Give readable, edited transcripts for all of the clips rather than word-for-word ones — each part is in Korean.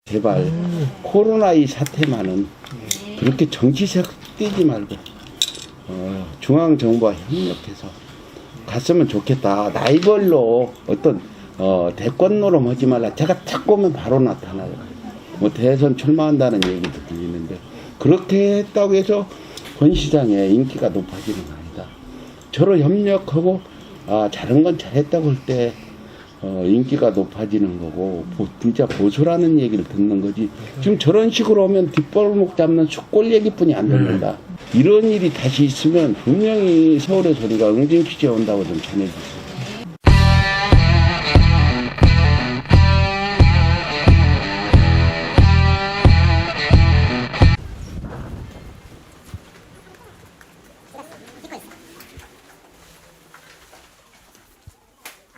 제발 코로나 이 사태만은 그렇게 정치색 띄지 말고 중앙정부와 협력해서 갔으면 좋겠다. 나이별로 어떤 대권 노름 하지 말라. 제가 딱 보면 바로 나타나요. 뭐 대선 출마한다는 얘기도 들리는데 그렇게 했다고 해서 권 시장의 인기가 높아지는 거 아니다. 저로 협력하고 잘한 건 잘했다고 할 때 인기가 높아지는 거고 진짜 보수라는 얘기를 듣는 거지. 지금 저런 식으로 오면 뒷발목 잡는 숫골 얘기뿐이 안 듣는다. 이런 일이 다시 있으면 분명히 서울의 소리가 응징 취재에 온다고 좀 전해주세요.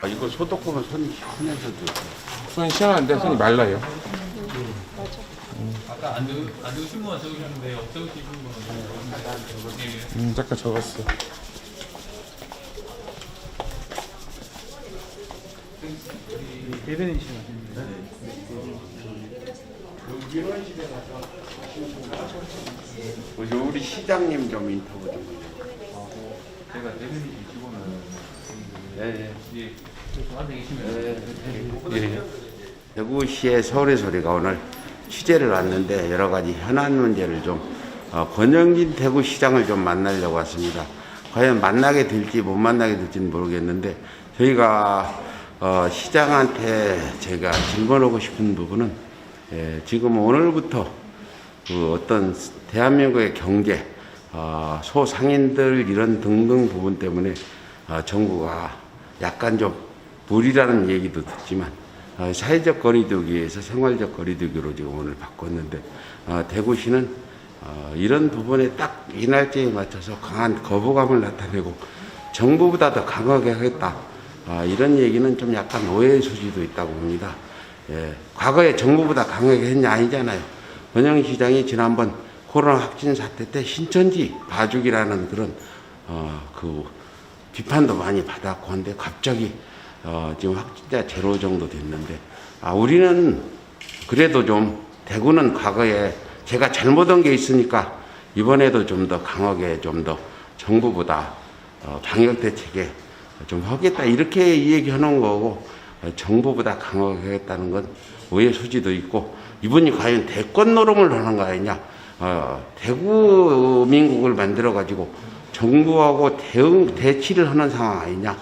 이거 소독하면 손이 시원해서 손이 시원한데 손이 말라요. 아까 안 적으신 분만 적으셨는데 없적으신 분은 잠깐 적었어. 우리 시장님 좀 인터뷰 좀. 제가 대변인이시고는 네. 저한테 계시면 예. 대구시의 서울의 소리가 오늘 취재를 왔는데 여러 가지 현안 문제를 좀 권영진 대구시장을 좀 만나려고 왔습니다. 과연 만나게 될지 못 만나게 될지는 모르겠는데 저희가 시장한테 제가 질문하고 싶은 부분은 지금 오늘부터 그 어떤 대한민국의 경제 소상인들 이런 등등 부분 때문에 정부가 약간 좀 무리라는 얘기도 듣지만 사회적 거리두기 위해서 생활적 거리두기로 지금 오늘 바꿨는데 대구시는 이런 부분에 딱 이 날짜에 맞춰서 강한 거부감을 나타내고 정부보다 더 강하게 하겠다 이런 얘기는 좀 약간 오해의 소지도 있다고 봅니다. 과거에 정부보다 강하게 했냐 아니잖아요. 권영진 시장이 지난번 코로나 확진 사태 때 신천지 봐주기라는 그런 그 비판도 많이 받았고 한데 갑자기 지금 확진자 제로 정도 됐는데 우리는 그래도 좀 대구는 과거에 제가 잘못한 게 있으니까 이번에도 좀 더 강하게 좀 더 정부보다 방역 대책에 좀 하겠다 이렇게 얘기하는 거고 정부보다 강하게 하겠다는 건 오해 소지도 있고 이분이 과연 대권 노름을 하는 거 아니냐. 대구민국을 만들어 가지고 정부하고 대치를 하는 상황 아니냐.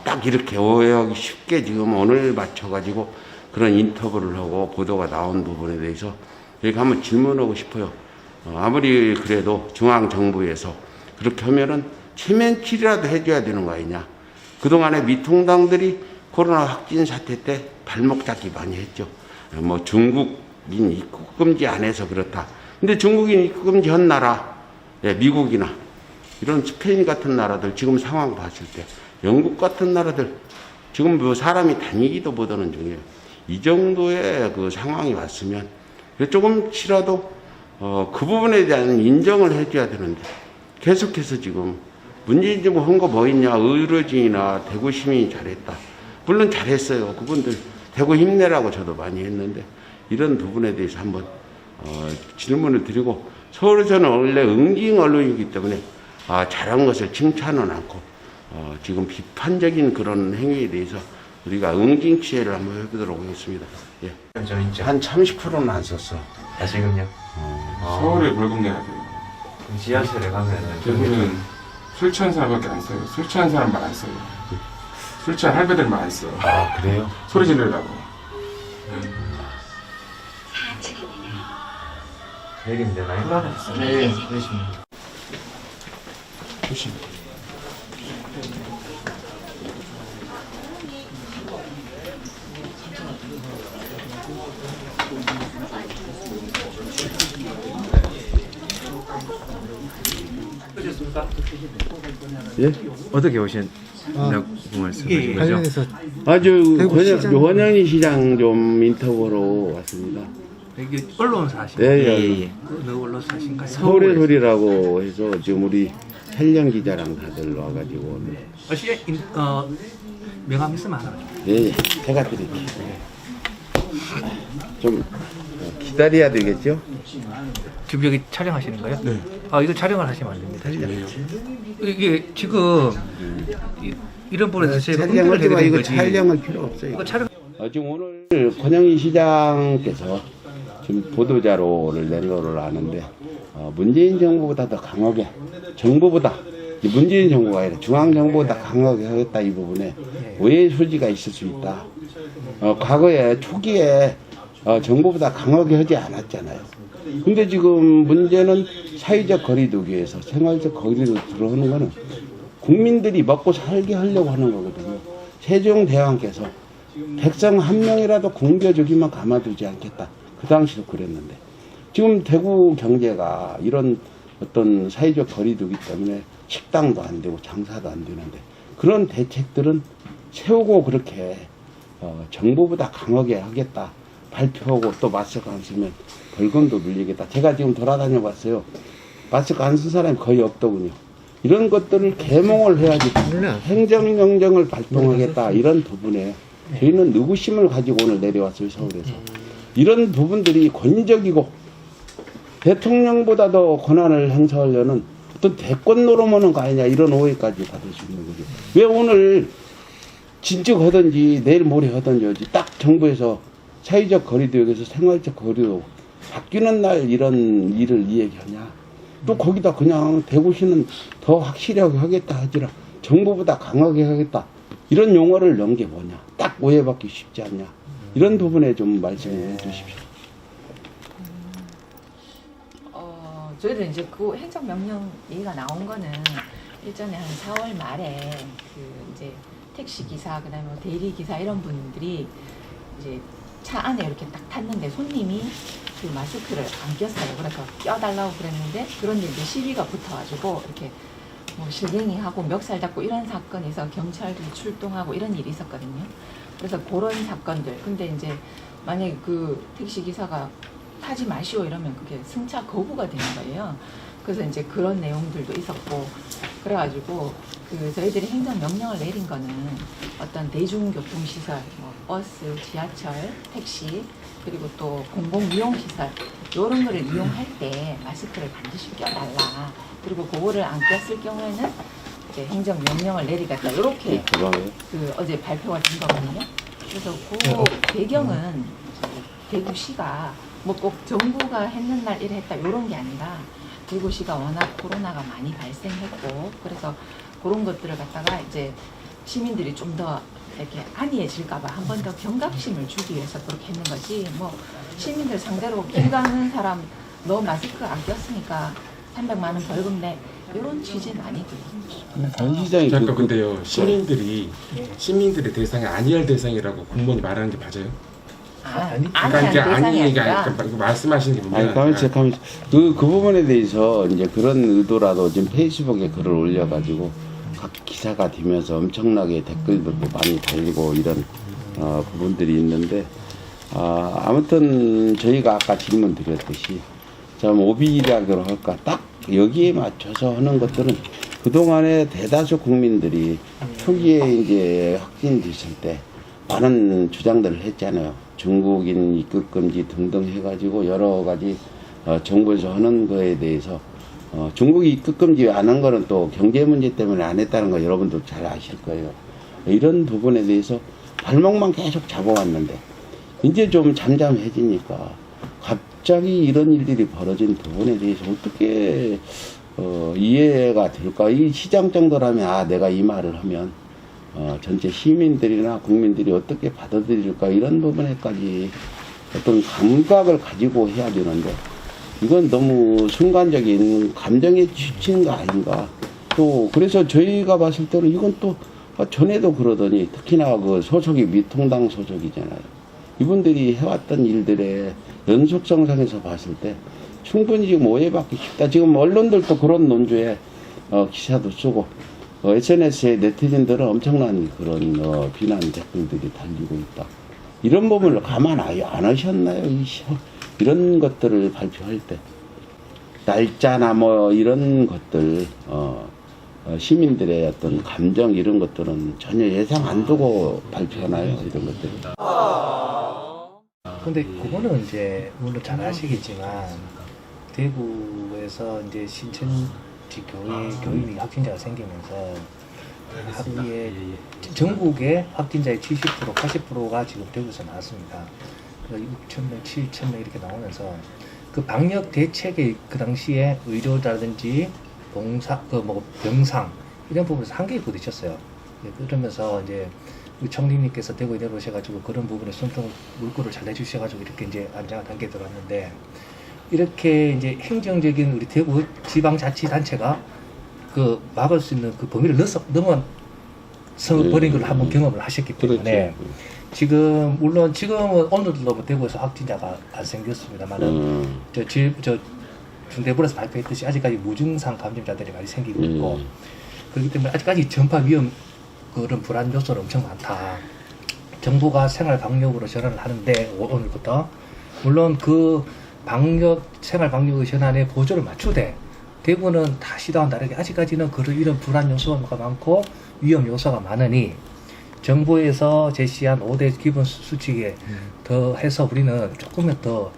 딱 이렇게 오해하기 쉽게 지금 오늘 맞춰가지고 그런 인터뷰를 하고 보도가 나온 부분에 대해서 여기 한번 질문하고 싶어요. 아무리 그래도 중앙정부에서 그렇게 하면은 체면치료라도 해줘야 되는 거 아니냐. 그동안에 미통당들이 코로나 확진 사태 때 발목 잡기 많이 했죠. 뭐 중국인 입국 금지 안 해서 그렇다. 근데 중국인 입국 금지 한 나라, 미국이나 이런 스페인 같은 나라들 지금 상황 봤을 때 영국 같은 나라들 지금 뭐 사람이 다니기도 못하는 중이에요. 이 정도의 그 상황이 왔으면 조금씩이라도 그 부분에 대한 인정을 해줘야 되는데 계속해서 지금 문재인 정부 한 거 뭐 있냐. 의료진이나 대구 시민이 잘했다. 물론 잘했어요. 그분들 대구 힘내라고 저도 많이 했는데 이런 부분에 대해서 한번 질문을 드리고 서울에서는 원래 응징 언론이기 때문에 잘한 것을 칭찬은 않고 지금 비판적인 그런 행위에 대해서 우리가 응징 취재를 한번 해보도록 하겠습니다. 예. 한 30%는 안 썼어. 지금요? 서울에 물건 내야 돼요. 그럼 지하철에 가면은 대구는 술 취한 사람밖에 안 써요. 술 취한 사람만 안 써요. 술 취한 할배들만 안 써. 그래요? 소리 지르려고. 내리면 되나요? 네. 조심. 예? 어떻게 오신 말씀하신 거죠? 아주 권영진 시장 좀 인터뷰로 왔습니다. 여기 언론사신 네, 어느 언론사신가요? 서울의 소리라고 해서 지금 우리 촬영 기자랑 다들 와가지고 오늘. 명함 있으면 하나. 예, 제가 드릴게요. 좀 기다려야 되겠죠? 지금 여기 촬영하시는 거예요? 네. 아, 이거 촬영을 하시면 안 됩니다. 이게 지금 이런 부분에서 저희가 촬영을 응대를 해야 되는 이거 거지. 촬영은 필요 없어요. 이거 촬영. 지금 오늘 권영희 시장께서 지금 보도자료를 낸 거를 아는데 문재인 정부보다 더 강하게 정부보다 문재인 정부가 아니라 중앙정부보다 강하게 하겠다 이 부분에 오해의 소지가 있을 수 있다. 과거에 초기에 정부보다 강하게 하지 않았잖아요. 근데 지금 문제는 사회적 거리두기에서 생활적 거리로 들어오는 거는 국민들이 먹고 살게 하려고 하는 거거든요. 세종대왕께서 백성 한 명이라도 굶겨주기만 가만두지 않겠다. 그 당시도 그랬는데 지금 대구 경제가 이런 어떤 사회적 거리두기 때문에 식당도 안 되고 장사도 안 되는데 그런 대책들은 세우고 그렇게 정부보다 강하게 하겠다 발표하고 또 마스크 안 쓰면 벌금도 물리겠다. 제가 지금 돌아다녀 봤어요. 마스크 안 쓴 사람이 거의 없더군요. 이런 것들을 계몽을 해야지 행정명령을 발동하겠다 이런 부분에 저희는 의구심을 가지고 오늘 내려왔어요. 서울에서. 이런 부분들이 권위적이고 대통령보다도 권한을 행사하려는 어떤 대권 노름하는 거 아니냐 이런 오해까지 받을 수 있는 거죠. 왜 오늘 진즉 하든지 내일 모레 하든지 하지 딱 정부에서 사회적 거리두기에서 생활적 거리도 바뀌는 날 이런 일을 이야기하냐. 또 거기다 그냥 대구시는 더 확실하게 하겠다 하지라 정부보다 강하게 하겠다 이런 용어를 넣은 게 뭐냐. 딱 오해받기 쉽지 않냐. 이런 부분에 좀 말씀을 해주십시오. 저희들 이제 그 행정명령 얘기가 나온 거는 일전에 한 4월 말에 그 이제 택시기사, 그 다음에 대리기사 이런 분들이 이제 차 안에 이렇게 딱 탔는데 손님이 그 마스크를 안 꼈어요. 그래서 껴달라고 그랬는데 그런데 이제 시비가 붙어가지고 이렇게 뭐 실갱이하고 멱살 잡고 이런 사건에서 경찰들이 출동하고 이런 일이 있었거든요. 그래서 그런 사건들. 근데 이제 만약에 그 택시기사가 타지 마시오 이러면 그게 승차 거부가 되는 거예요. 그래서 이제 그런 내용들도 있었고 그래가지고 그 저희들이 행정명령을 내린 거는 어떤 대중교통시설, 뭐 버스, 지하철, 택시 그리고 또 공공이용시설 이런 거를 이용할 때 마스크를 반드시 껴달라. 그리고 그거를 안 꼈을 경우에는 이제 행정명령을 내리겠다. 이렇게 그 어제 발표가 된 거거든요. 그래서 그 배경은 대구시가 뭐 꼭 정부가 했는 날 이래 했다 이런 게 아니라 대구시가 워낙 코로나가 많이 발생했고 그래서 그런 것들을 갖다가 이제 시민들이 좀 더 이렇게 안이해질까봐 한 번 더 경각심을 주기 위해서 그렇게 했는 거지 뭐 시민들 상대로 길 가는 사람 너 마스크 안 꼈으니까 300만 원 벌금 내 이런 취지는 아니고요. 반 시장이 잠깐 근데요 시민들의 대상이 아니할 대상이라고 공무원이 말하는 게 맞아요? 그러니까 이게 아니니까 말씀하시는 게 문제가 가만히 그 부분에 대해서 이제 그런 의도라도 지금 페이스북에 글을 올려가지고 각 기사가 되면서 엄청나게 댓글도 많이 달리고 이런 부분들이 있는데 아무튼 저희가 아까 질문 드렸듯이 좀 오비락으로 할까 딱 여기에 맞춰서 하는 것들은 그동안에 대다수 국민들이 초기에 이제 확진됐을 때 많은 주장들을 했잖아요. 중국인 입국 금지 등등 해가지고 여러 가지 정부에서 하는 거에 대해서 중국이 입국 금지 안 한 거는 또 경제 문제 때문에 안 했다는 거 여러분도 잘 아실 거예요. 이런 부분에 대해서 발목만 계속 잡아왔는데 이제 좀 잠잠해지니까 갑자기 이런 일들이 벌어진 부분에 대해서 어떻게 이해가 될까? 이 시장 정도라면 내가 이 말을 하면 전체 시민들이나 국민들이 어떻게 받아들일까 이런 부분에까지 어떤 감각을 가지고 해야 되는데 이건 너무 순간적인 감정에 지친 거 아닌가. 또 그래서 저희가 봤을 때는 이건 또 전에도 그러더니 특히나 그 소속이 미통당 소속이잖아요. 이분들이 해왔던 일들의 연속성상에서 봤을 때 충분히 지금 오해받기 쉽다. 지금 언론들도 그런 논조에 기사도 쓰고 SNS에 네티즌들은 엄청난 그런 비난 댓글들이 달리고 있다. 이런 부분을 가만 아예 안 하셨나요? 이런 것들을 발표할 때 날짜나 뭐 이런 것들 시민들의 어떤 감정 이런 것들은 전혀 예상 안 두고 발표하나요? 이런 것들. 근데 그거는 이제 물론 잘 아시겠지만 대구에서 이제 신천지 교인이 확진자가 생기면서 하루에 전국의 확진자의 70%, 80%가 지금 대구에서 나왔습니다. 6,000명, 7,000명 이렇게 나오면서 그 방역 대책의 그 당시에 의료라든지 봉사, 병상 이런 부분에서 한계에 부딪혔어요. 그러면서 이제 총리님께서 대구에 내려오셔가지고 그런 부분에 손등 물꼬를 잘 내주셔가지고 이렇게 이제 안정한 단계에 들어왔는데 이렇게 이제 행정적인 우리 대구 지방자치단체가 그 막을 수 있는 그 범위를 넘어서 버린 걸 한번 경험을 하셨기 때문에 지금 물론 지금은 오늘도 대구에서 확진자가 발생됐습니다만은 저 중대본에서 발표했듯이 아직까지 무증상 감염자들이 많이 생기고 있고 그렇기 때문에 아직까지 전파 위험 그런 불안 요소는 엄청 많다. 정부가 생활 방역으로 전환을 하는데 오늘부터 물론 그 방역 생활 방역의 전환에 보조를 맞추되 대구는 다 시도와는 다르게 아직까지는 그런 이런 불안 요소가 많고 위험 요소가 많으니 정부에서 제시한 5대 기본 수칙에 더 해서 우리는 조금만 더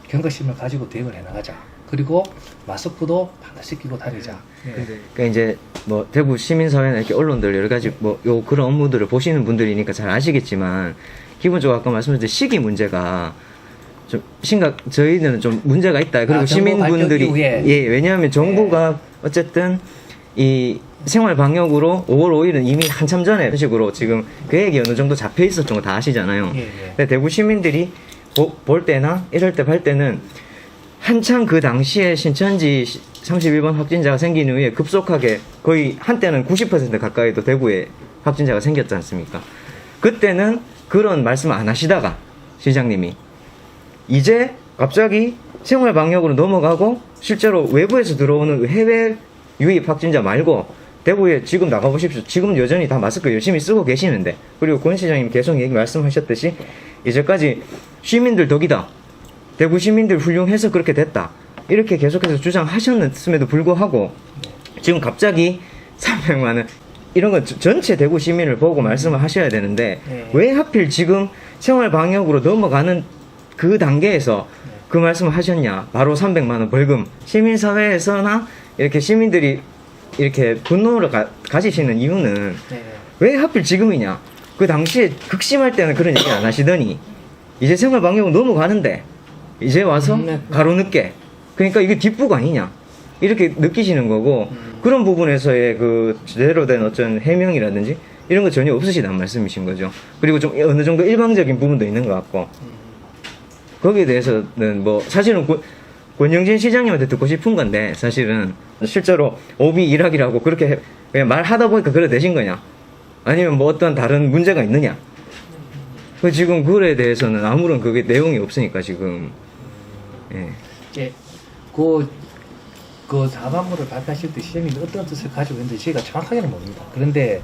경각심을 가지고 대응을 해나가자. 그리고 마스크도 반드시 끼고 다니자. 그러니까 이제 뭐 대구 시민사회나 이렇게 언론들 여러 가지 뭐 요 그런 업무들을 보시는 분들이니까 잘 아시겠지만 기본적으로 아까 말씀드린 시기 문제가 좀 저희는 좀 문제가 있다. 그리고 시민분들이 예, 왜냐하면 정부가 어쨌든 이 생활 방역으로 5월 5일은 이미 한참 전에 그런 식으로 지금 계획이 어느 정도 잡혀 있었던 거 다 아시잖아요. 근데 대구 시민들이 볼 때나 이럴 때 볼 때는 한창 그 당시에 신천지 31번 확진자가 생긴 후에 급속하게 거의 한때는 90% 가까이도 대구에 확진자가 생겼지 않습니까? 그때는 그런 말씀을 안 하시다가 시장님이 이제 갑자기 생활 방역으로 넘어가고 실제로 외부에서 들어오는 해외 유입 확진자 말고 대구에 지금 나가보십시오. 지금 여전히 다 마스크 열심히 쓰고 계시는데 그리고 권 시장님 계속 말씀하셨듯이 이제까지 시민들 덕이다. 대구 시민들 훌륭해서 그렇게 됐다. 이렇게 계속해서 주장하셨음에도 불구하고 지금 갑자기 300만 원 이런 건 전체 대구 시민을 보고 말씀을 하셔야 되는데 왜 하필 지금 생활 방역으로 넘어가는 그 단계에서 그 말씀을 하셨냐. 바로 300만 원 벌금. 시민사회에서나 이렇게 시민들이 이렇게 분노를 가지시는 이유는 왜 하필 지금이냐. 그 당시에 극심할 때는 그런 얘기 안 하시더니 이제 생활 방역으로 넘어가는데 이제 와서 가로늦게 그러니까 이게 뒷북 아니냐 이렇게 느끼시는 거고 그런 부분에서의 그 제대로 된 어떤 해명이라든지 이런 거 전혀 없으시단 말씀이신 거죠. 그리고 좀 어느 정도 일방적인 부분도 있는 것 같고 거기에 대해서는 뭐 사실은 권영진 시장님한테 듣고 싶은 건데 사실은 실제로 오비 일학이라고 그렇게 그냥 말하다 보니까 그래 되신 거냐 아니면 뭐 어떤 다른 문제가 있느냐 그 지금 그거에 대해서는 아무런 그게 내용이 없으니까 지금 예, 그 자반물을 발표하실 때 시장님이 어떤 뜻을 가지고 있는지 저희가 정확하게는 모릅니다. 그런데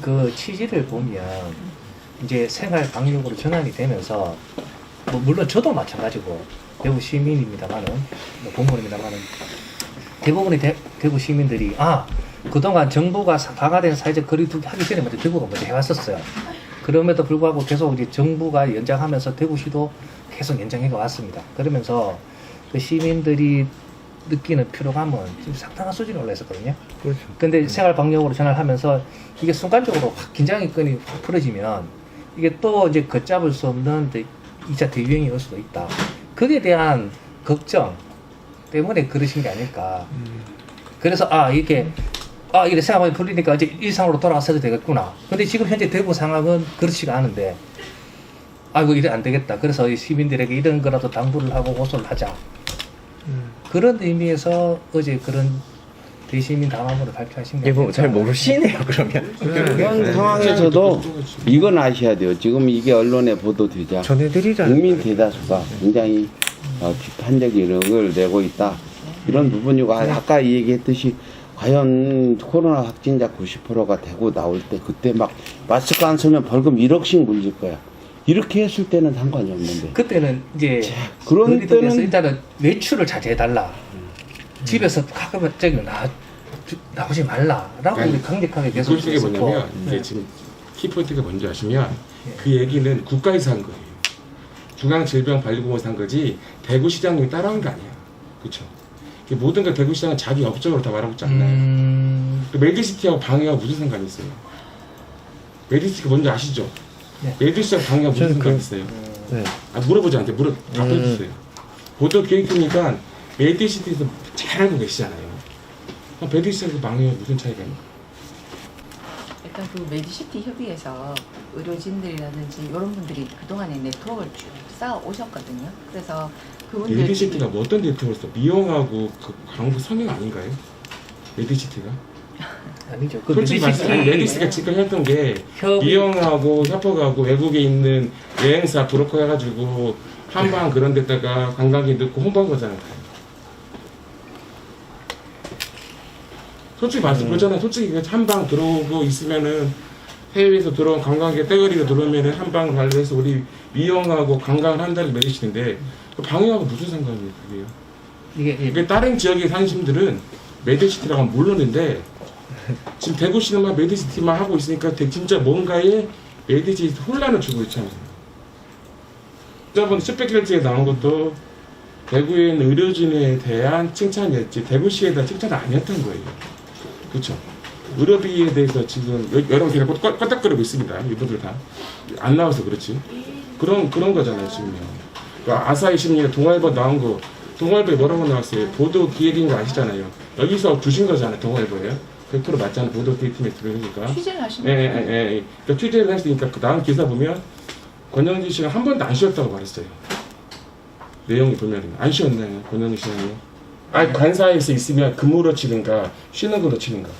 그 취지를 보면 이제 생활 방역으로 전환이 되면서 뭐 물론 저도 마찬가지고 대구 시민입니다만은 공무원입니다만은 대부분의 대구 시민들이 그동안 정부가 강화된 사회적 거리두기 하기 전에 먼저 대구가 먼저 해왔었어요. 그럼에도 불구하고 계속 이제 정부가 연장하면서 대구시도 계속 연장해 왔습니다. 그러면서 그 시민들이 느끼는 피로감은 지금 상당한 수준에 올라 있었거든요. 그렇죠. 근데 생활 방역으로 전환하면서 이게 순간적으로 확 긴장의 확 풀어지면 이게 또 이제 걷잡을 수 없는 2차 대유행이 올 수도 있다. 거기에 대한 걱정 때문에 그러신 게 아닐까. 그래서 이게 생활이 풀리니까 이제 일상으로 돌아가서도 되겠구나. 근데 지금 현재 대구 상황은 그렇지가 않은데 이거 이래 안 되겠다. 그래서 이 시민들에게 이런 거라도 당부를 하고 고소를 하자. 그런 의미에서 어제 그런 대시민 담화문을 발표하신 게 잘 모르시네요 그러면. 그런 상황에서도 이건 아셔야 돼요. 지금 이게 언론에 보도되자 국민 대다수가 굉장히 비판적인 의견을 내고 있다. 이런 부분이고 아까 얘기했듯이 과연 코로나 확진자 90%가 되고 나올 때 그때 막 마스크 안 쓰면 벌금 1억씩 물릴 거야. 이렇게 했을 때는 상관이 없는데 그때는 이제 그런 때는 일단은 외출을 자제해달라. 집에서 가끔은 나오지 말라라고 강력하게 계속 그게 뭐냐면 이제 지금 키포인트가 뭔지 아시면 그 얘기는 국가에서 한 거예요. 중앙질병관리공원에서 한 거지 대구시장님이 따라한 게 아니야. 그쵸? 모든 걸 대구시장은 자기 업적으로 다 말하고 있지 않나요? 그 메디시티하고 방해하고 무슨 상관이 있어요? 메디시티가 뭔지 아시죠? 네. 메디시티하고 방해하고 무슨 상관이 있어요? 네. 아, 물어보지 않대. 답해주세요. 보도교육팀이니까 메디시티에서 잘 알고 계시잖아요. 메디시티하고 방해하고 무슨 차이가 있나? 일단 그 메디시티 협의회에서 의료진들이라든지 이런 분들이 그동안에 네트워크를 쭉 쌓아 오셨거든요. 그래서 그분들이 메디시티가 뭐 어떤 네트워크를 써? 미용하고 그 광고 성형 아닌가요? 메디시티가? 아니죠. 그 솔직히 말해서 메디시티가 지금 했던 게 미용하고 협업하고 외국에 있는 여행사 브로커 해가지고 한방 그런 데다가 관광객 넣고 홍보한 거잖아요. 솔직히 말해서 그러잖아요. 솔직히 한방 들어오고 있으면은 해외에서 들어온 관광객 떼거리로 들어오면은 한방 관리해서 우리 미용하고 관광을 한다는 메리시티인데 방해하고 무슨 상관이에요, 그게요? 이게 다른 지역의 사람들은 메디시티라고 모르는데 지금 대구시는 메디시티만 하고 있으니까 진짜 뭔가에 메디시티 혼란을 주고 있잖아요. 저번 스펙길지에 나온 것도 대구에 있는 의료진에 대한 칭찬이었지 대구시에 대한 칭찬은 아니었던 거예요. 그렇죠? 의료비에 대해서 지금 여러분 제가 껐닥거리고 있습니다. 이분들 다 안 나와서 그렇지. 그런 거잖아요 지금요. 그 아사히 신문에 동아일보 나온 거 동아일보에 뭐라고 나왔어요? 보도 기획인 거 아시잖아요. 여기서 주신 거잖아요. 동아일보에 100% 맞잖아요. 보도 기획팀에 들어오니까. 취재를 하신 거예요. 예. 그러니까 취재를 했으니까 그 다음 기사 보면 권영진 씨가 한 번도 안 쉬었다고 말했어요. 내용이 보면 안 쉬었나요? 권영진 씨는요? 아니 관사에서 있으면 근무로 치는가 쉬는 거로 치는가?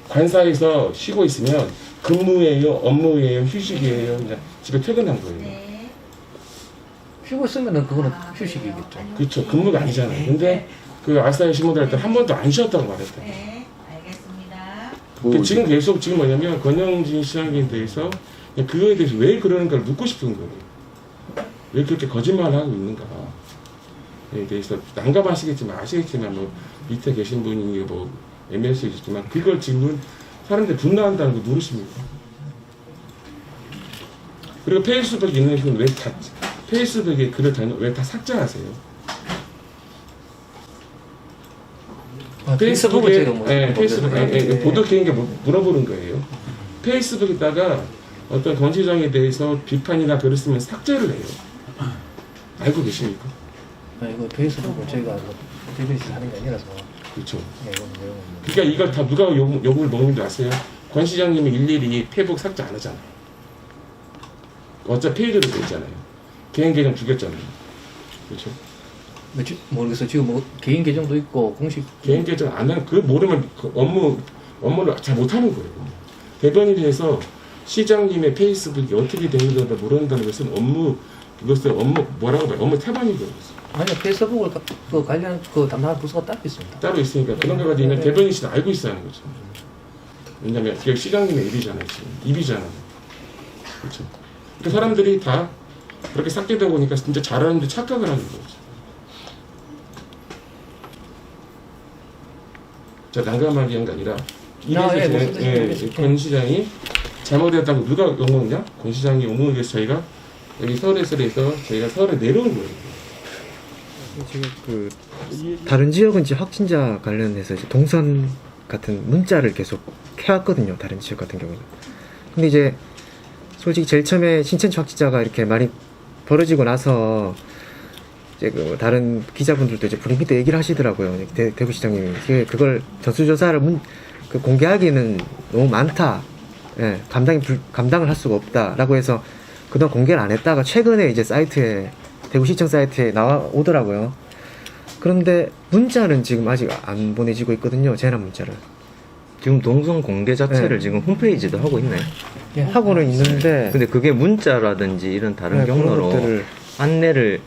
관사에서 쉬고 있으면 근무예요, 업무예요, 휴식이에요, 그냥 집에 퇴근한 거예요. 쉬고 있으면은 그거는 휴식이겠죠. 그렇죠. 근무가 아니잖아요. 근데 그 아사히 신문들 할 때 한 번도 안 쉬었다고 말했대요. 네, 알겠습니다. 근데 지금 계속 지금 뭐냐면 권영진 시장에 대해서 그냥 그거에 대해서 왜 그러는가를 묻고 싶은 거예요. 왜 그렇게 거짓말을 하고 있는가에 대해서 난감하시겠지만 아시겠지만 뭐 밑에 계신 분이 뭐 MS이지만 그걸 지금 사람들이 분노한다는 거 모르십니까? 그리고 페이스북에 있는 분은 왜 다 페이스북에 글을 왜 다 삭제하세요? 페이스북에 보도 개인게 물어보는 거예요. 페이스북에다가 어떤 권시장에 대해서 비판이나 글을 쓰면 삭제를 해요. 알고 계십니까? 이거 페이스북은 저희가 대변실 하는 게 아니라서. 그렇죠. 네, 이건 내용은 그러니까 이걸 다 누가 욕을 먹는 줄 아세요? 권 시장님이 일일이 페이북 삭제 안 하잖아요. 어차피 페이지로 돼 있잖아요. 개인 계정 죽였잖아요. 그렇죠? 모르겠어요. 지금 뭐 개인 계정도 있고 공식 개인 계정 안 하는 그 모르면 그 업무를 잘 못하는 거예요. 대변인에서 시장님의 페이스북이 어떻게 되는지 모른다는 것은 이것을 뭐라고 봐요? 업무 태반이거든요. 아니요, 페이스북을 그 관련 그 담당하는 부서가 따로 있습니다. 따로 있으니까 그런 거 가지고 있는 대변인실은 알고 있어야 하는 거죠. 왜냐면 그게 시장님의 일이잖아요. 지금 입이잖아요. 그렇죠. 그 사람들이 다 그렇게 삭제되다 보니까 진짜 잘하는데 착각을 하는 거죠. 자, 난감하게 한 게 아니라 이래서 권 시장이 잘못했다고 누가 욕먹냐? 권 시장이 욕먹는 게 저희가 여기 서울에서 저희가 서울에 내려온 거예요. 지금 그 다른 지역은 이제 확진자 관련해서 이제 동선 같은 문자를 계속 해왔거든요. 다른 지역 같은 경우는. 근데 이제 솔직히 제일 처음에 신천지 확진자가 이렇게 많이 벌어지고 나서 이제 그 다른 기자분들도 이제 브리핑 때 얘기를 하시더라고요. 대구시장님이 그걸 전수조사를 공개하기는 너무 많다. 예, 감당을 할 수가 없다라고 해서 그동안 공개를 안 했다가 최근에 이제 대구시청 사이트에 나오더라고요. 그런데 문자는 지금 아직 안 보내지고 있거든요. 재난 문자를. 지금 동선 공개 자체를 지금 홈페이지도 하고 있나요? 예, 하고는 있는데 근데 그게 문자라든지 이런 다른 경로로 안내를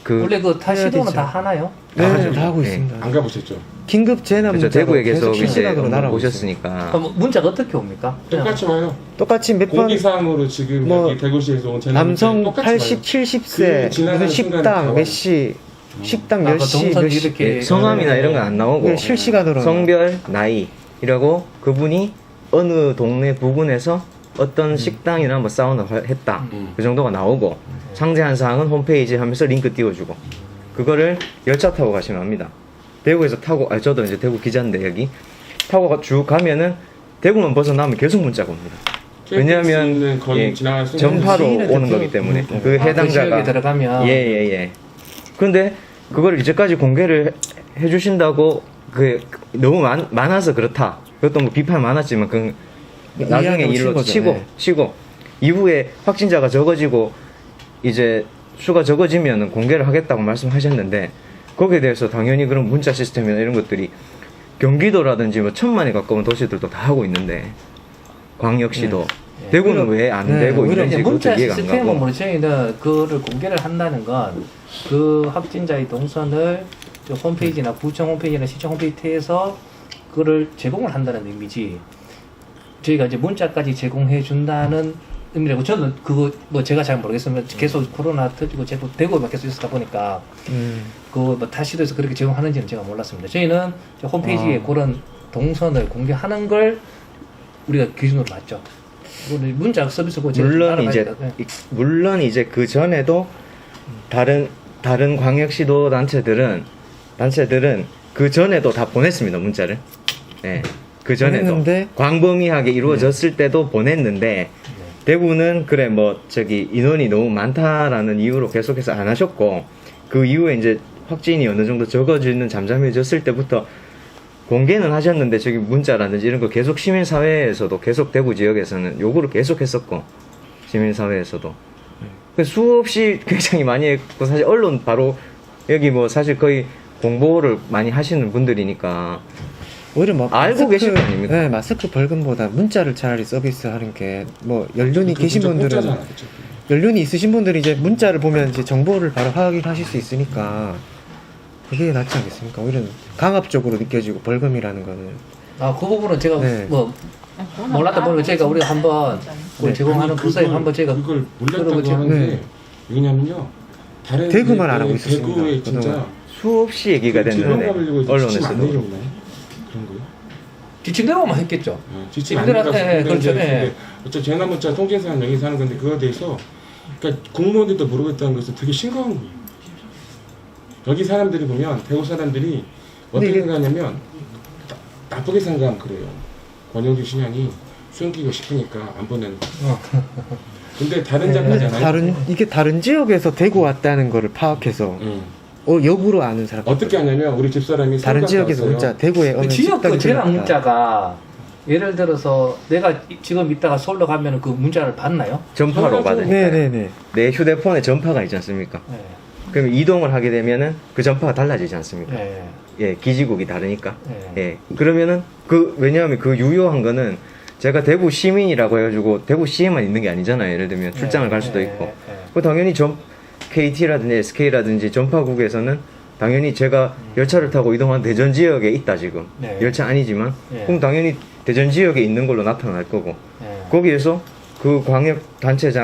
원래 그 다 시도는 다 하나요? 네, 다 하고 있습니다. 안 가보셨죠? 긴급 재난 문자 계속 대구에 계속 이제 실시간으로 날아오고 오셨으니까 그럼 문자가 어떻게 옵니까? 똑같이 와요. 똑같이 몇 번 공기사항으로 지금 뭐 여기 대구시에서 온 재난 남성 똑같이 80, 와요. 70세 그 지나가는 무슨 순간에 식당 다 몇 시 식당 몇 시 동선 몇 시 이렇게 성함이나 이런 거 안 나오고 네, 실시간으로 성별 나이 이라고 그분이 어느 동네 부근에서 어떤 식당이나 뭐 사우나를 했다. 그 정도가 나오고 상세한 사항은 홈페이지 하면서 링크 띄워주고 그거를 열차 타고 가시면 합니다. 대구에서 타고 저도 이제 대구 기자인데 여기 타고 쭉 가면은 대구만 벗어나면 계속 문자가 옵니다. 왜냐하면 거의 예, 지나갈 순간 전파로 시인의 오는 대표- 거기 때문에 그 그 해당자가 지역에 들어가면 예예예. 근데 그걸 이제까지 공개를 해주신다고 그 너무 많아서 그렇다. 그것도 뭐 비판 많았지만 그 나중에 이해하려고 일로 친 거죠. 치고 이후에 확진자가 적어지고 이제 수가 적어지면 공개를 하겠다고 말씀하셨는데 거기에 대해서 당연히 그런 문자 시스템이나 이런 것들이 경기도라든지 뭐 1,000만에 가까운 도시들도 다 하고 있는데 광역시도 대구는 왜 안 네, 되고 오히려 있는지 문자 그것도 이해가 안 시스템은 가고 뭐 저희는 그거를 공개를 한다는 건 그 확진자의 동선을 저 홈페이지나 구청 홈페이지나 시청 홈페이지에서 그거를 제공을 한다는 의미지 저희가 이제 문자까지 제공해 준다는 의미라고 저는 그거 뭐 제가 잘 모르겠으면 계속 코로나 터지고 대구에만 계속 있었다 보니까 그거 뭐 타 시도에서 그렇게 제공하는지는 제가 몰랐습니다. 저희는 저 홈페이지에 그런 동선을 공개하는 걸 우리가 기준으로 맞죠. 그거는 문자 서비스고 물론 이제 그 전에도 다른 광역시도 단체들은 그 전에도 다 보냈습니다 문자를. 예. 그 전에도 보냈는데? 광범위하게 이루어졌을 때도 보냈는데 대구는 그래 뭐 저기 인원이 너무 많다라는 이유로 계속해서 안 하셨고 그 이후에 이제 확진이 어느 정도 적어지는 잠잠해졌을 때부터 공개는 하셨는데 저기 문자라든지 이런 거 계속 시민사회에서도 계속 대구 지역에서는 요구를 계속 했었고 시민사회에서도 수없이 굉장히 많이 했고 사실 언론 바로 여기 뭐 사실 거의 공보를 많이 하시는 분들이니까 오히려 막 알고 계실 거 아닙니까? 네, 마스크 벌금보다 문자를 차라리 서비스하는 게 뭐 연륜이 계신 분들은 연륜이 있으신 분들이 이제 문자를 보면 이제 정보를 바로 확인하실 수 있으니까 그게 낫지 않겠습니까? 오히려 강압적으로 느껴지고 벌금이라는 거는 그 부분은 제가 네. 뭐 몰랐다 보니까 저희가 우리가 한번 그걸 제공하는 부서에 한번 저희가 그걸 몰랐다고 들어보죠. 하는데 네. 왜냐면요 다른 대구만 안 데- 하고 있었습니다. 대구에 진짜 그동안. 수없이 얘기가 됐는데 언론에서도 그런 그렇고. 거요? 지침대로만 했겠죠. 지침 안 지침대로 나가서 그렇죠. 예. 어차피 전화문자 통계사는 여기서 하는 건데 그거에 대해서 그러니까 공무원들도 모르겠다는 것은 되게 심각한 거예요. 여기 사람들이 보면 대구 사람들이 어떻게 이게- 생각하냐면 나쁘게 생각하면 그래요. 권영주 신양이 숨기고 싶으니까 안 보내는 거예요. 근데 다른 장가잖아요. 이게 다른 지역에서 대구 왔다는 거를 파악해서 역으로 아는 사람 어떻게 하냐면 우리 집사람이 다른 서울 지역에서 갔다 문자 왔어요. 대구에 그 어느 지역 그 식당이 재난 들어갔다. 문자가 예를 들어서 내가 지금 이따가 서울로 가면 그 문자를 받나요? 전파로 받으니까 네네네. 내 휴대폰에 전파가 있지 않습니까? 네. 그럼 이동을 하게 되면은 그 전파가 달라지지 않습니까? 네. 예, 기지국이 다르니까. 네. 예. 그러면은 왜냐하면 그 유효한 거는 제가 대구 시민이라고 해가지고 대구 시에만 있는 게 아니잖아요. 예를 들면 출장을 갈 수도 있고. 그 당연히 KT라든지 SK라든지 전파국에서는 당연히 제가 열차를 타고 이동한 대전 지역에 있다 지금. 네. 열차 아니지만 네. 그럼 당연히 대전 지역에 있는 걸로 나타날 거고. 네. 거기에서 그 광역 단체에서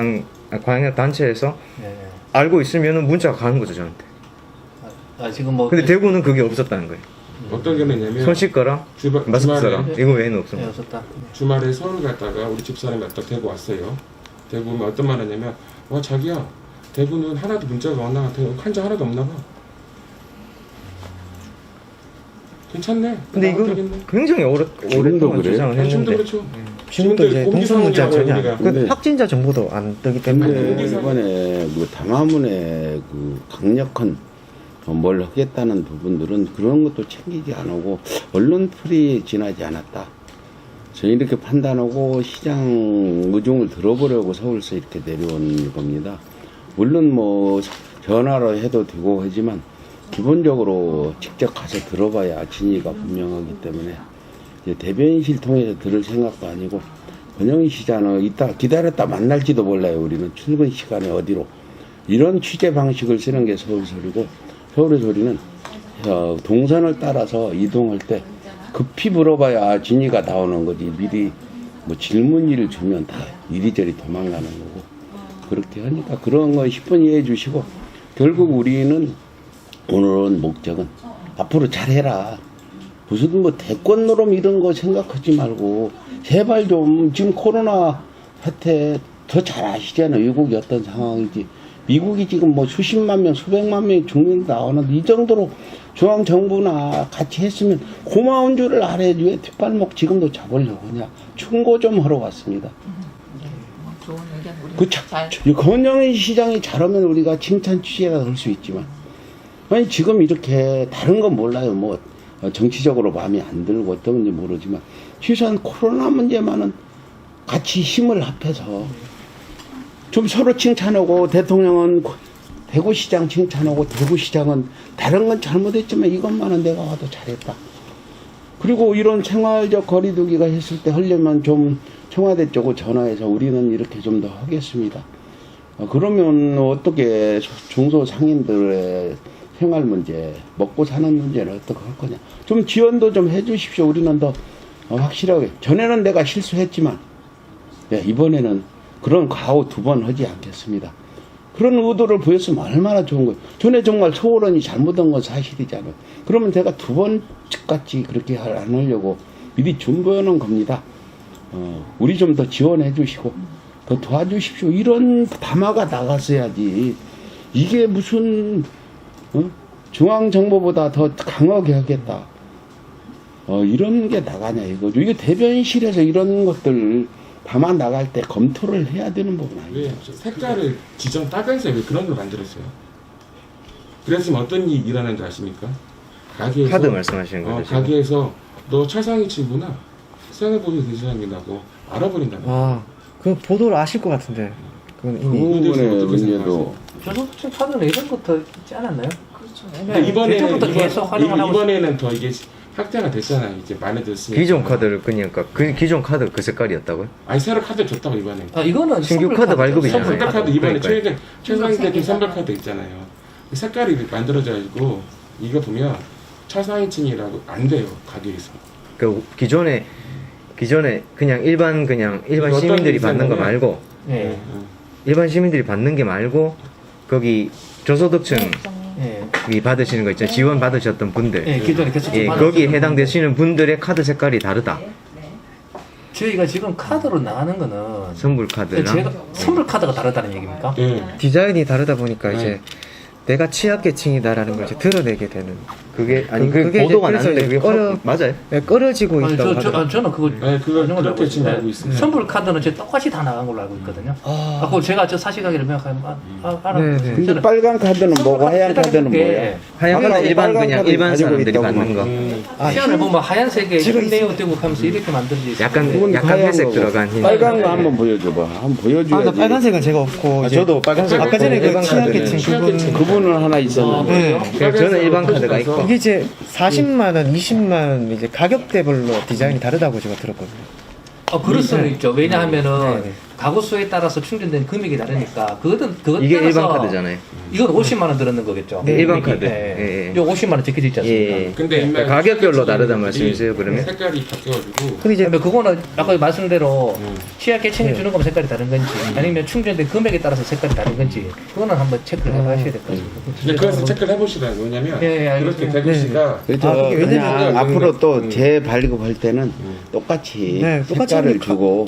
네. 알고 있으면은 문자가 가는 거죠 저한테. 지금 뭐 근데 대구는 그게 없었다는 거예요. 어떤 경우냐면 손 씻거라, 마스크 써라. 주말에, 이거 외에는 없습니다. 없었다. 주말에 서울 갔다가 우리 집사람이 갔다 대구 왔어요. 대구 오면 어떤 말 하냐면 와 자기야 대구는 하나도 문자가 안 나와. 환자 하나도 없나 봐. 괜찮네. 근데 이거 나가겠네. 굉장히 오랫동안 그래요? 주장을 지금도 했는데 그렇죠. 지금도 이제 동선 문자 전혀 안 근데- 그 확진자 정보도 안 뜨기 때문에 근데 이번에 그 담화문에 그 강력한 뭘 하겠다는 부분들은 그런 것도 챙기지 안 하고 언론풀이 지나지 않았다. 저희 이렇게 판단하고 시장 의중을 들어보려고 서울서 이렇게 내려온 겁니다. 물론 뭐 전화로 해도 되고 하지만 기본적으로 직접 가서 들어봐야 진위가 분명하기 때문에 이제 대변인실 통해서 들을 생각도 아니고 권영희 시장은 이따 기다렸다 만날지도 몰라요. 우리는 출근 시간에 어디로 이런 취재 방식을 쓰는 게 서울소리고 서울의 소리는 동선을 따라서 이동할 때 급히 물어봐야 진위가 나오는 거지 미리 뭐 질문지를 주면 다 이리저리 도망가는 거고 그렇게 하니까 그런 거 10분 이해해 주시고 결국 우리는 오늘은 목적은 앞으로 잘해라. 무슨 뭐 대권 노름 이런 거 생각하지 말고 제발 좀 지금 코로나 혜택 더 잘 아시잖아요. 미국이 어떤 상황인지. 미국이 지금 뭐 수십만 명, 수백만 명이 죽는다 나오는데 이 정도로 중앙정부나 같이 했으면 고마운 줄을 알아야지 왜 뒷발목 지금도 잡으려고 하냐. 충고 좀 하러 왔습니다. 좋은 의견 우리 그 잘 권영희 시장이 잘하면 우리가 칭찬 취재가 될 수 있지만 아니 지금 이렇게 다른 건 몰라요. 뭐 정치적으로 마음에 안 들고 어떤 건지 모르지만 최소한 코로나 문제만은 같이 힘을 합해서 좀 서로 칭찬하고 대통령은 대구시장 칭찬하고 대구시장은 다른 건 잘못했지만 이것만은 내가 와도 잘했다. 그리고 이런 생활적 거리두기가 했을 때 하려면 좀 청와대 쪽으로 전화해서 우리는 이렇게 좀 더 하겠습니다. 그러면 어떻게 중소상인들의 생활 문제, 먹고 사는 문제는 어떻게 할 거냐. 좀 지원도 좀 해주십시오. 우리는 더 확실하게. 전에는 내가 실수했지만 이번에는 그런 과오 2번 하지 않겠습니다. 그런 의도를 보였으면 얼마나 좋은 거예요. 전에 정말 소홀원이 잘못한 건 사실이잖아요. 그러면 제가 2번같이 그렇게 안 하려고 미리 준비하는 겁니다. 우리 좀 더 지원해 주시고 더 도와주십시오. 이런 담화가 나갔어야지. 이게 무슨 중앙정부보다 더 강하게 하겠다. 이런 게 나가냐 이거죠. 이게 대변실에서 이런 것들 담아 나갈 때 검토를 해야 되는 부분 아니에요. 왜 색깔을 지정 빨간색 왜 그런 걸 만들었어요? 그랬으면 어떤 일이 일어나는 줄 아십니까? 가게에서 카드 말씀하시는 거죠? 지금? 가게에서 너 차상위 친구나 생활보조 대상이라고 알아버린다는 거예요. 아, 그 보도를 아실 것 같은데. 그건 그 이미 부분의 어떻게 문제도 저소득층 카드는 예전부터 있지 않았나요? 그렇죠. 근데 예전부터 계속 활용을 하고 이번에는 더 이게 확대가 됐잖아요. 이제 많이 됐으니까. 기존 카드를 그러니까 그 기존 카드 그 색깔이었다고요? 아니 새로 카드 줬다고 이번에. 이거는 신규 선불 카드 발급이잖아요. 선불 선별 카드 이번에 그러니까요. 최상위적인 선별 카드 있잖아요. 그 색깔이 만들어져가지고 이거 보면 차상위층이라고 안 돼요 가게에서. 그 기존에 그냥 일반 어떤 시민들이 받는 거 있었냐면- 말고 예. 일반 시민들이 받는 게 말고 거기 저소득층이 예. 받으시는 거 있잖아요. 지원 받으셨던 분들. 예, 기존에 계속 예, 받았던 거기에 분들. 해당되시는 분들의 카드 색깔이 다르다. 저희가 지금 카드로 나가는 거는 선불 카드랑 제가 선불 카드가 다르다는 얘기입니까? 예. 디자인이 다르다 보니까 네. 이제 내가 취약계층이다라는 걸 이제 드러내게 되는. 그게 아니 그게 그게 이제 보도가 그래서 나는데 이제 그게 맞아요. 네, 끌어지고 아니, 있다고 하더라고요. 저는 그거 네, 그걸 그런 걸로 그렇게 지금 있는데 알고 있습니다. 선불 카드는 제 똑같이 다 나간 걸로 알고 있거든요. 아, 그거 제가 저 사실관계를 명확하게 알아요. 네, 네. 근데 빨간 카드는 뭐고 하얀 카드는 뭐야? 하얀 아까 카드 일반 빨간 그냥 카드 일반 가지고 사람들이 있다고 받는 거. 시안을 보면 하얀색에 지금 흰내용 띄고 하면서 이렇게 만들어져 있어요. 약간 그건 약간 하얀 회색 거고. 들어간 흰. 빨간 거 한번 보여줘봐. 한번 보여줘야지. 아, 나 빨간색은 제가 없고. 이제 저도 빨간색 아까 전에 그 일반 취약계층 카드는 그분은 하나 있었는데. 네. 저는 일반 카드가 있고. 이게 이제 40만 원, 20만 원 이제 가격대별로 디자인이 다르다고 제가 들었거든요. 그럴 수는 있죠. 왜냐하면은 네, 네. 가구 수에 따라서 충전된 금액이 다르니까 그것 이게 따라서 일반 카드잖아요. 이건 50만 원 들었는 거겠죠. 네, 일반 금액이. 카드. 예. 예, 예. 이거 50만 원 적혀져 있지 않습니까? 예. 근데 인마에 가격별로 다르단 색깔이 말씀이세요, 그러면? 색깔이 바뀌어가지고 근데 이제 근데 그거는 아까 말씀대로 음. 취약계층이 네. 주는 거면 색깔이 다른 건지 아니면 충전된 금액에 따라서 색깔이 다른 건지 그거는 한번 체크를 해봐셔야 될 것 같습니다. 근데 그래서 체크를 해보시라는 거. 왜냐면 예, 예, 그렇게 알겠습니다. 대구시가 그래서 아, 그게 그냥 왜냐면 앞으로 또 음. 재발급할 때는 똑같이 네, 똑같이 색깔을 하니까. 주고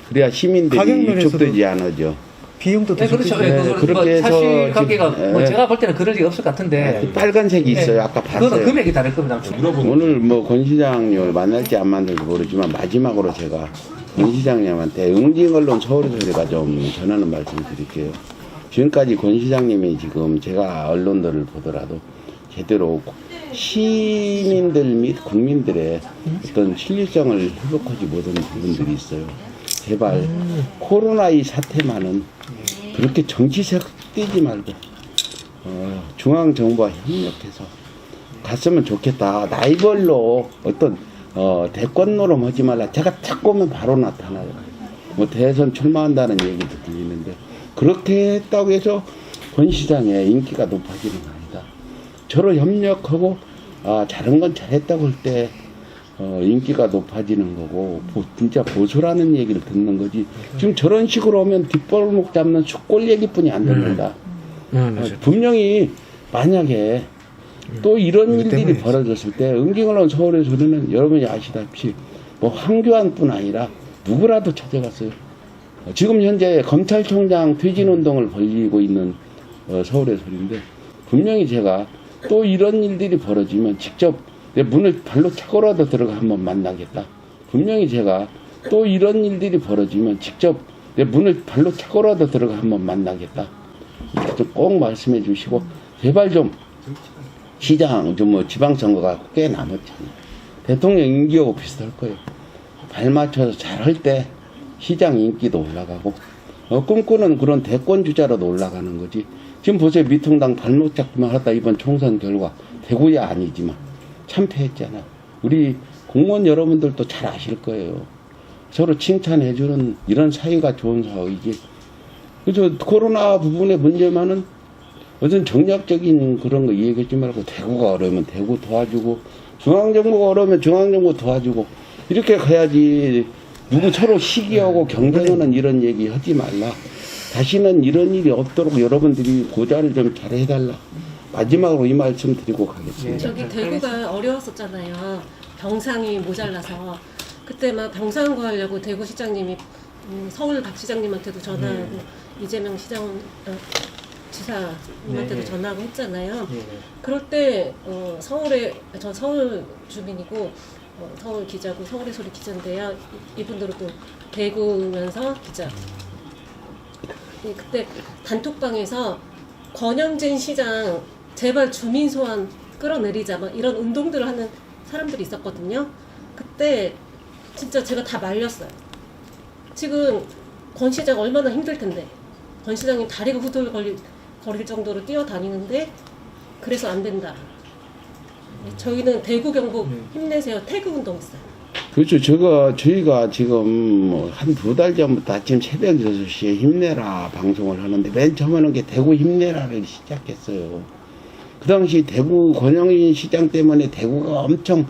그래야 시민들이 가격 면에서도 위축되지 않아죠. 비용도 더 네, 그렇죠. 적게 예, 네, 그거 그렇게 해서 사실 관계가 지금, 뭐 예. 제가 볼 때는 그럴 리가 없을 것 같은데 빨간색이 있어요. 예. 아까 그거는 봤어요. 금액이 다를 겁니다. 물어보는 오늘 뭐 권 시장님을 만날지 안 만날지 모르지만 마지막으로 제가 권 시장님한테 응징 언론 서울소리가 좀 전하는 말씀 드릴게요. 지금까지 권 시장님이 지금 제가 언론들을 보더라도 제대로 시민들 및 국민들의 어떤 신뢰성을 회복하지 못한 부분들이 있어요. 제발 코로나 이 사태만은 그렇게 정치색 띄지 말고 중앙정부와 협력해서 갔으면 좋겠다. 나이별로 어떤 대권 노름 하지 말라. 제가 딱 보면 바로 나타나요. 뭐 대선 출마한다는 얘기도 들리는데 그렇게 했다고 해서 권 시장의 인기가 높아지는 거 아니다. 저로 협력하고 잘한 건 잘했다고 할 때 인기가 높아지는 거고 진짜 보수라는 얘기를 듣는 거지. 지금 저런 식으로 하면 뒷발목 잡는 숫골 얘기뿐이 안 듣는다. 맞아요. 분명히 만약에 또 이런 이것 일들이 때문에 벌어졌을 때 응징언론 서울에서는 여러분이 아시다시피 뭐 황교안뿐 아니라 누구라도 찾아갔어요. 지금 현재 검찰총장 퇴진운동을 벌이고 있는 서울의 소리인데 분명히 제가 또 이런 일들이 벌어지면 직접 내 문을 발로 차고라도 들어가 한번 만나겠다. 분명히 제가 또 이런 일들이 벌어지면 직접 내 문을 발로 차고라도 들어가 한번 만나겠다. 이렇게 좀 꼭 말씀해 주시고 제발 좀 시장 좀 뭐 지방선거가 꽤 남았잖아요. 대통령 임기하고 비슷할 거예요. 발 맞춰서 잘할 때 시장 인기도 올라가고 꿈꾸는 그런 대권 주자로도 올라가는 거지. 지금 보세요. 미통당 발목 잡기만 하다 이번 총선 결과 대구야 아니지만 참패했잖아. 우리 공무원 여러분들도 잘 아실 거예요. 서로 칭찬해주는 이런 사이가 좋은 사회이지. 그래서 코로나 부분의 문제만은 어떤 정략적인 그런 거 얘기하지 말고 대구가 어려우면 대구 도와주고 중앙정부가 어려우면 중앙정부 도와주고 이렇게 가야지. 누구 서로 시기하고 경쟁하는 이런 얘기 하지 말라. 다시는 이런 일이 없도록 여러분들이 고자를 좀 잘해달라. 마지막으로 이 말씀 드리고 가겠습니다. 저기 대구가 어려웠었잖아요. 병상이 모자라서 그때 막 병상 구하려고 대구시장님이 서울 박 시장님한테도 전화하고 이재명 지사님한테도 전화하고 했잖아요. 그럴 때 저 서울 주민이고 서울 기자고 서울의 소리 기자인데요. 이분들은 또 대구면서 기자. 그때 단톡방에서 권영진 시장 제발 주민 소환 끌어내리자 막 이런 운동들을 하는 사람들이 있었거든요. 그때 진짜 제가 다 말렸어요. 지금 권 시장 얼마나 힘들 텐데 권 시장님 다리가 후들거릴 정도로 뛰어다니는데 그래서 안 된다. 저희는 대구 경북 힘내세요 태극 운동했어요. 그렇죠. 저희가 지금 한 2달 전부터 아침 새벽 6시에 힘내라 방송을 하는데 맨 처음에는 게 대구 힘내라를 시작했어요. 그 당시 대구 권영진 시장 때문에 대구가 엄청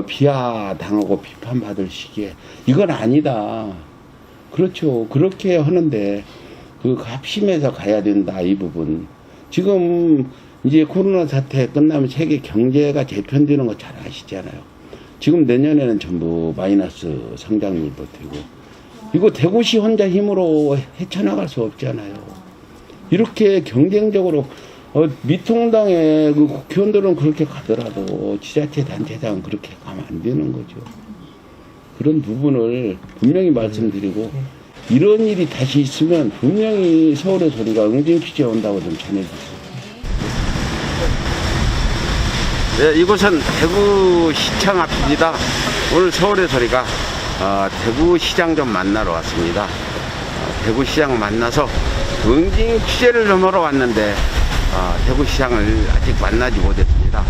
비하당하고 비판받을 시기에 이건 아니다. 그렇죠. 그렇게 하는데 그 합심해서 가야 된다. 이 부분. 지금 이제 코로나 사태 끝나면 세계 경제가 재편되는 거 잘 아시잖아요. 지금 내년에는 전부 마이너스 성장률도 되고 이거 대구시 혼자 힘으로 헤쳐나갈 수 없잖아요. 이렇게 경쟁적으로 미통당의 그 국회의원들은 그렇게 가더라도 지자체 단체장은 그렇게 가면 안 되는 거죠. 그런 부분을 분명히 말씀드리고 이런 일이 다시 있으면 분명히 서울의 소리가 응징 취재 온다고 좀 전해주세요. 네, 이곳은 대구시청 앞입니다. 오늘 서울의 소리가 대구시장 좀 만나러 왔습니다. 대구시장 만나서 응징 취재를 좀 하러 왔는데 대구시장을 아직 만나지 못했습니다.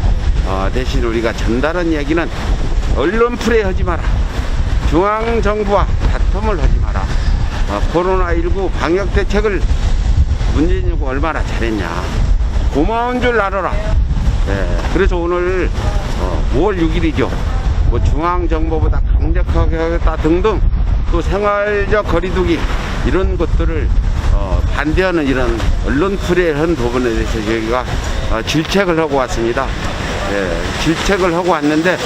대신 우리가 전달한 얘기는 언론 플레이하지 마라. 중앙정부와 다툼을 하지 마라. 코로나19 방역 대책을 문재인 정부 얼마나 잘했냐. 고마운 줄 알아라. 네, 그래서 오늘 5월 6일이죠. 뭐 중앙정부보다 강력하게 하겠다 등등 또 생활적 거리두기 이런 것들을 반대하는 이런 언론 플레이를 한 부분에 대해서 저희가 질책을 하고 왔습니다. 네, 질책을 하고 왔는데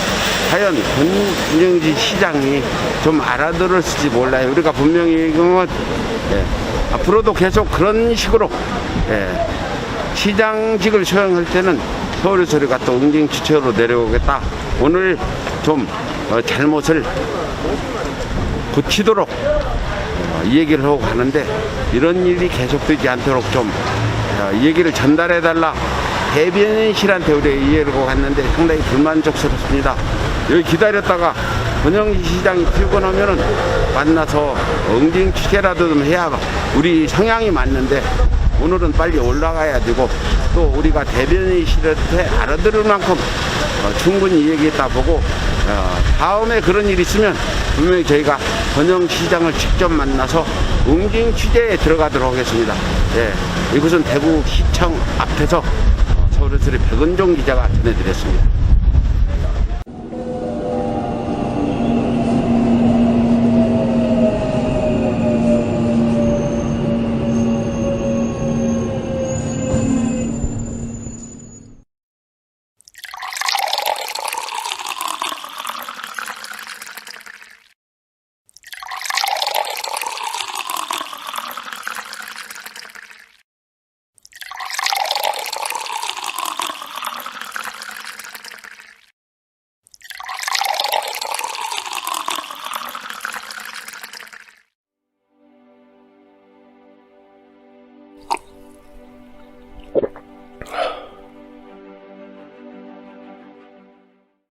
과연 권영진 시장이 좀 알아들었을지 몰라요. 우리가 분명히 앞으로도 계속 그런 식으로 시장직을 수행할 때는 서울의 소리가 또 응징 취재로 내려오겠다. 오늘 좀 잘못을 고치도록 이 얘기를 하고 가는데 이런 일이 계속되지 않도록 좀 이 얘기를 전달해달라. 대변인실한테 우리가 이해를 하고 갔는데 상당히 불만족스럽습니다. 여기 기다렸다가 권영진 시장이 출근하면은 만나서 응징 취재라도 좀 해야 우리 성향이 맞는데 오늘은 빨리 올라가야 되고 또 우리가 대변인실한테 알아들을 만큼 충분히 얘기했다 보고 다음에 그런 일이 있으면 분명히 저희가 권영진 시장을 직접 만나서 응징 취재에 들어가도록 하겠습니다. 이곳은 대구시청 앞에서 서울의 소리 백은종 기자가 전해드렸습니다.